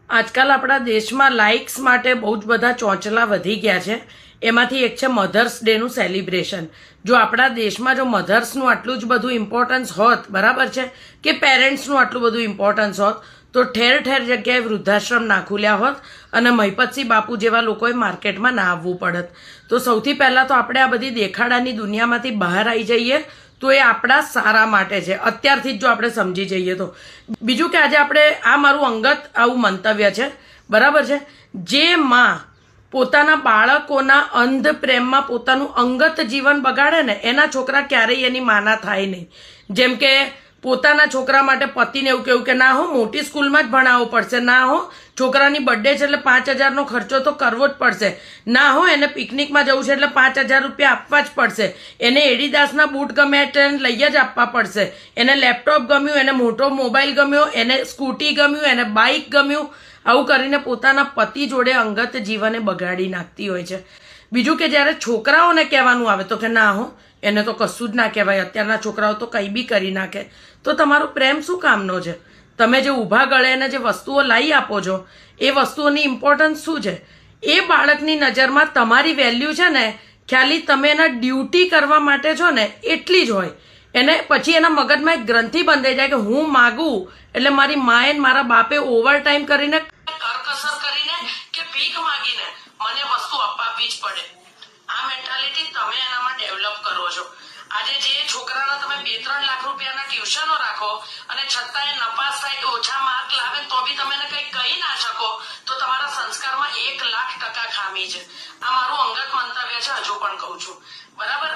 આજકાલ આપણા દેશમાં લાઇક્સ માટે બહુ જ બધા ચોંચલા વધી ગયા છે. એમાંથી એક છે મધર્સ ડેનું સેલિબ્રેશન. જો આપણા દેશમાં જો મધર્સનું આટલું જ બધું ઇમ્પોર્ટન્સ હોત, બરાબર છે, કે પેરેન્ટ્સનું આટલું બધું ઇમ્પોર્ટન્સ હોત, તો ઠેર ઠેર જગ્યાએ વૃદ્ધાશ્રમ ના ખુલ્યા હોત અને મહિપતસિંહ બાપુ જેવા લોકોએ માર્કેટમાં ના આવવું પડત. તો સૌથી પહેલાં તો આપણે આ બધી દેખાડાની દુનિયામાંથી બહાર આવી જઈએ તો એ આપણા સારા માટે છે, અત્યારથી જ જો આપણે સમજી જઈએ તો. બીજું કે આજે આપણે, આ મારું અંગત આવું મંતવ્ય છે, બરાબર છે, જે માં પોતાના બાળકોના અંધ પ્રેમમાં પોતાનું અંગત જીવન બગાડે ને એના છોકરા ક્યારેય એની માના થાય નહીં. જેમ કે પોતાના છોકરા માટે પતિને એવું કેવું કે ના હો, મોટી સ્કૂલમાં જ ભણાવવો પડશે, ના હો છોકરાની બર્થડે છે એટલે 5,000નો ખર્ચો તો કરવો જ પડશે, ના હો એને પિકનિકમાં જવું છે એટલે 5,000 રૂપિયા આપવા જ પડશે, એને એડિદાસના બૂટ ગમે એટલે લઈ જ આપવા પડશે, એને લેપટોપ ગમ્યું, એને મોટો મોબાઈલ ગમ્યો, એને સ્કૂટી ગમ્યું, એને બાઇક ગમ્યું, આવું કરીને પોતાના પતિ જોડે અંગત જીવને બગાડી નાખતી હોય છે. બીજું કે જ્યારે છોકરાઓને કહેવાનું આવે તો કે ના હો, એને તો કશું જ ના કહેવાય, અત્યારના છોકરાઓ તો કંઈ બી કરી નાખે. તો તમારો પ્રેમ શું કામનો છે? તમે જે ઊભા ગળે એને જે વસ્તુઓ લાવી આપો છો એ વસ્તુઓની ઇમ્પોર્ટન્સ શું છે? એ બાળકની નજરમાં તમારી વેલ્યુ છે ને, ખાલી તમે એના ડ્યુટી કરવા માટે છો ને એટલી જ હોય. એને પછી એના મગજમાં એક ગ્રંથિ બંધાઈ જાય કે હું માગું એટલે મારી માએ મારા બાપે ઓવર ટાઈમ કરીને, કરકસર કરીને કે ભીખ માગીને મને વસ્તુ અપાવવી જ પડે. આ મેન્ટાલિટી તમે એનામાં ડેવલપ કરો છો. આજે જે છોકરાના તમે 2-3 લાખ રૂપિયાના ટ્યુશનો રાખો અને છતાંય નપાસ થાય, ઓછા માર્ક લાવે તો બી તમે એને કંઈ કહી ના શકો, તો તમારા સંસ્કારમાં 1,00,000% ખામી છે. આ મારું અંગત મંતવ્ય છે, હજુ પણ કહું છું, બરાબર.